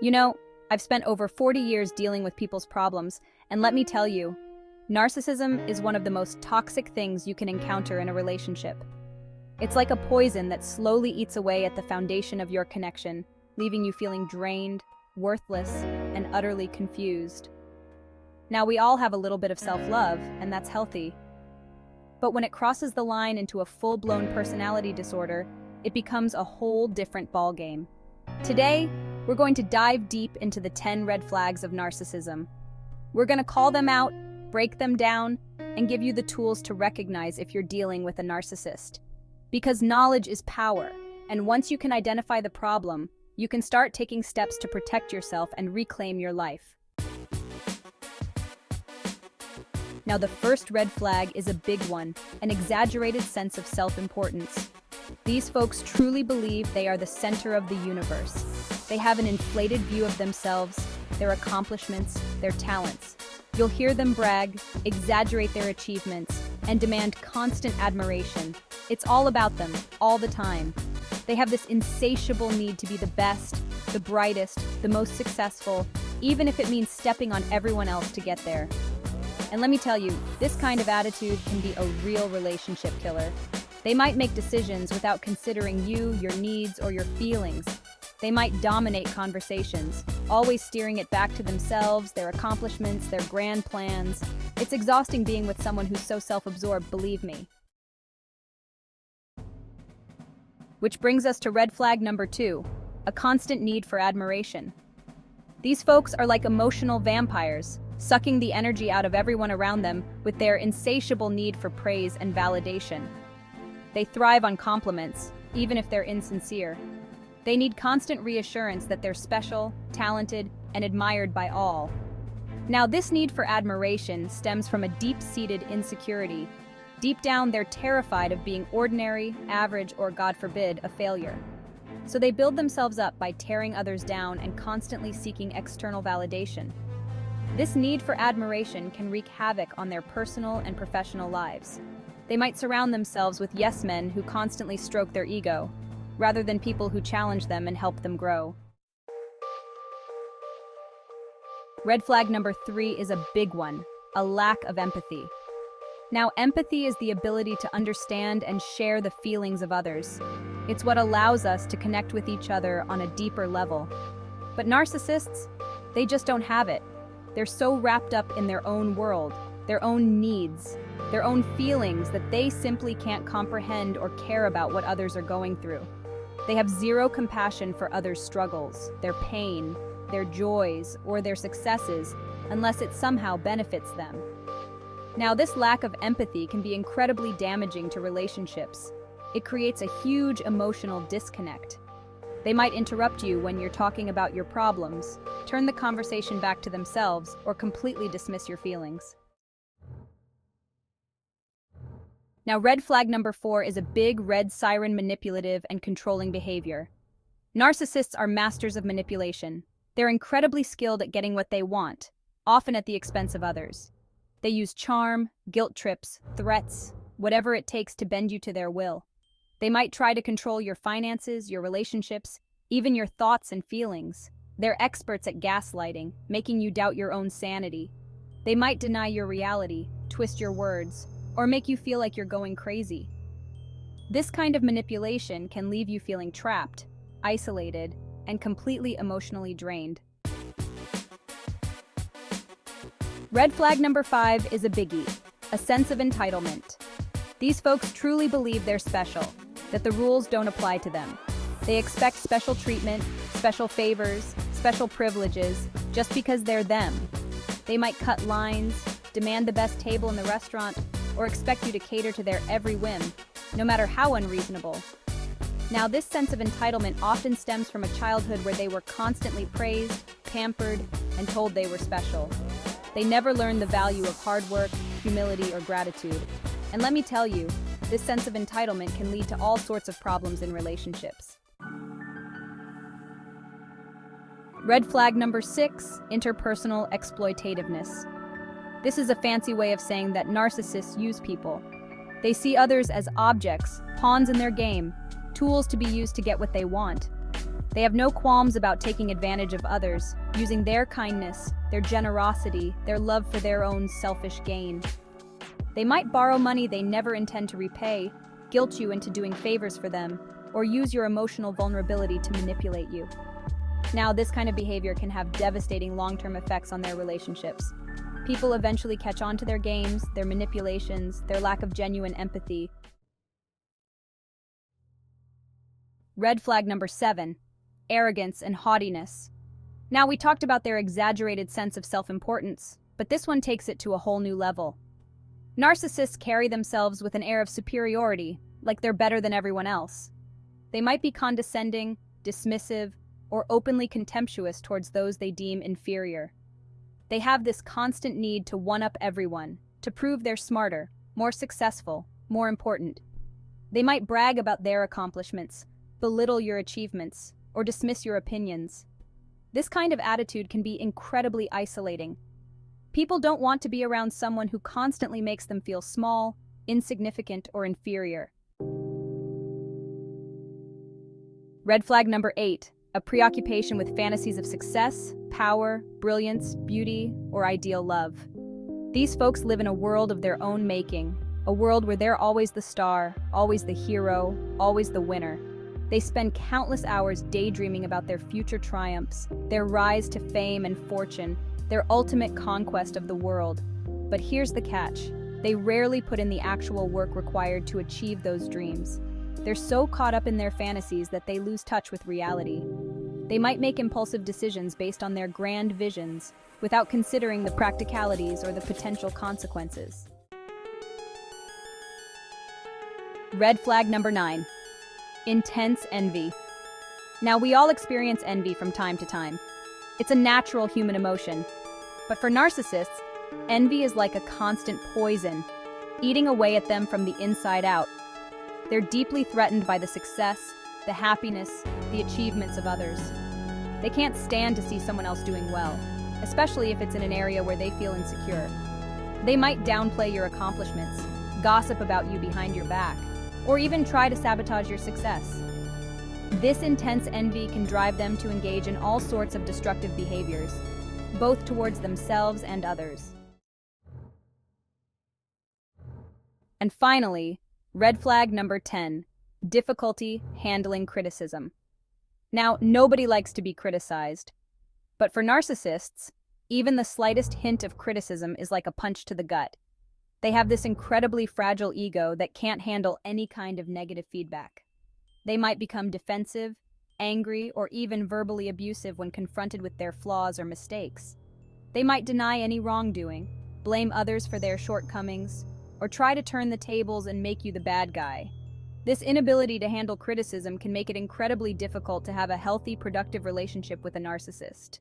You know, I've spent over 40 years dealing with people's problems, and let me tell you, narcissism is one of the most toxic things you can encounter in a relationship. It's like a poison that slowly eats away at the foundation of your connection, leaving you feeling drained, worthless, and utterly confused. Now, we all have a little bit of self-love, and that's healthy. But when it crosses the line into a full-blown personality disorder, it becomes a whole different ballgame. Today, we're going to dive deep into the 10 red flags of narcissism. We're going to call them out, break them down, and give you the tools to recognize if you're dealing with a narcissist. Because knowledge is power, and once you can identify the problem, you can start taking steps to protect yourself and reclaim your life. Now, the first red flag is a big one, an exaggerated sense of self-importance. These folks truly believe they are the center of the universe. They have an inflated view of themselves, their accomplishments, their talents. You'll hear them brag, exaggerate their achievements, and demand constant admiration. It's all about them, all the time. They have this insatiable need to be the best, the brightest, the most successful, even if it means stepping on everyone else to get there. And let me tell you, this kind of attitude can be a real relationship killer. They might make decisions without considering you, your needs, or your feelings. They might dominate conversations, always steering it back to themselves, their accomplishments, their grand plans. It's exhausting being with someone who's so self-absorbed, believe me. Which brings us to red flag number 2, a constant need for admiration. These folks are like emotional vampires, sucking the energy out of everyone around them with their insatiable need for praise and validation. They thrive on compliments, even if they're insincere. They need constant reassurance that they're special, talented, and admired by all. Now, this need for admiration stems from a deep-seated insecurity. Deep down, they're terrified of being ordinary, average, or, God forbid, a failure. So they build themselves up by tearing others down and constantly seeking external validation. This need for admiration can wreak havoc on their personal and professional lives. They might surround themselves with yes-men who constantly stroke their ego, rather than people who challenge them and help them grow. Red flag number 3 is a big one, a lack of empathy. Now, empathy is the ability to understand and share the feelings of others. It's what allows us to connect with each other on a deeper level. But narcissists, they just don't have it. They're so wrapped up in their own world, their own needs, their own feelings that they simply can't comprehend or care about what others are going through. They have zero compassion for others' struggles, their pain, their joys, or their successes, unless it somehow benefits them. Now, this lack of empathy can be incredibly damaging to relationships. It creates a huge emotional disconnect. They might interrupt you when you're talking about your problems, turn the conversation back to themselves, or completely dismiss your feelings. Now, red flag number 4 is a big red siren manipulative and controlling behavior. Narcissists are masters of manipulation. They're incredibly skilled at getting what they want, often at the expense of others. They use charm, guilt trips, threats, whatever it takes to bend you to their will. They might try to control your finances, your relationships, even your thoughts and feelings. They're experts at gaslighting, making you doubt your own sanity. They might deny your reality, twist your words, or make you feel like you're going crazy. This kind of manipulation can leave you feeling trapped, isolated, and completely emotionally drained. Red flag number 5 is a biggie, a sense of entitlement. These folks truly believe they're special, that the rules don't apply to them. They expect special treatment, special favors, special privileges, just because they're them. They might cut lines, demand the best table in the restaurant, or expect you to cater to their every whim, no matter how unreasonable. Now, this sense of entitlement often stems from a childhood where they were constantly praised, pampered, and told they were special. They never learned the value of hard work, humility, or gratitude. And let me tell you, this sense of entitlement can lead to all sorts of problems in relationships. Red flag number 6, interpersonal exploitativeness. This is a fancy way of saying that narcissists use people. They see others as objects, pawns in their game, tools to be used to get what they want. They have no qualms about taking advantage of others, using their kindness, their generosity, their love for their own selfish gain. They might borrow money they never intend to repay, guilt you into doing favors for them, or use your emotional vulnerability to manipulate you. Now, this kind of behavior can have devastating long-term effects on their relationships. People eventually catch on to their games, their manipulations, their lack of genuine empathy. Red flag number 7. Arrogance and haughtiness. Now, we talked about their exaggerated sense of self-importance, but this one takes it to a whole new level. Narcissists carry themselves with an air of superiority, like they're better than everyone else. They might be condescending, dismissive, or openly contemptuous towards those they deem inferior. They have this constant need to one-up everyone, to prove they're smarter, more successful, more important. They might brag about their accomplishments, belittle your achievements, or dismiss your opinions. This kind of attitude can be incredibly isolating. People don't want to be around someone who constantly makes them feel small, insignificant, or inferior. Red flag number 8. A preoccupation with fantasies of success, power, brilliance, beauty, or ideal love. These folks live in a world of their own making, a world where they're always the star, always the hero, always the winner. They spend countless hours daydreaming about their future triumphs, their rise to fame and fortune, their ultimate conquest of the world. But here's the catch. They rarely put in the actual work required to achieve those dreams. They're so caught up in their fantasies that they lose touch with reality. They might make impulsive decisions based on their grand visions, without considering the practicalities or the potential consequences. Red flag number 9. Intense envy. Now, we all experience envy from time to time. It's a natural human emotion. But for narcissists, envy is like a constant poison, eating away at them from the inside out. They're deeply threatened by the success, the happiness, the achievements of others. They can't stand to see someone else doing well, especially if it's in an area where they feel insecure. They might downplay your accomplishments, gossip about you behind your back, or even try to sabotage your success. This intense envy can drive them to engage in all sorts of destructive behaviors, both towards themselves and others. And finally, red flag number 10, difficulty handling criticism. Now, nobody likes to be criticized, but for narcissists, even the slightest hint of criticism is like a punch to the gut. They have this incredibly fragile ego that can't handle any kind of negative feedback. They might become defensive, angry, or even verbally abusive when confronted with their flaws or mistakes. They might deny any wrongdoing, blame others for their shortcomings, or try to turn the tables and make you the bad guy. This inability to handle criticism can make it incredibly difficult to have a healthy, productive relationship with a narcissist.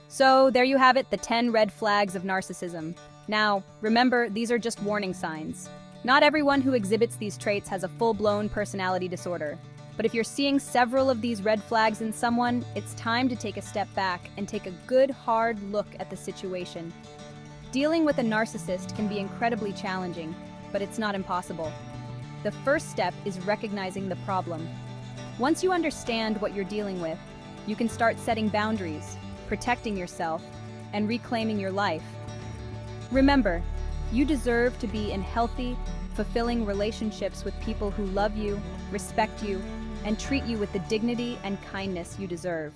So, there you have it, the 10 red flags of narcissism. Now, remember, these are just warning signs. Not everyone who exhibits these traits has a full-blown personality disorder. But if you're seeing several of these red flags in someone, it's time to take a step back and take a good, hard look at the situation. Dealing with a narcissist can be incredibly challenging, but it's not impossible. The first step is recognizing the problem. Once you understand what you're dealing with, you can start setting boundaries, protecting yourself, and reclaiming your life. Remember, you deserve to be in healthy, fulfilling relationships with people who love you, respect you, and treat you with the dignity and kindness you deserve.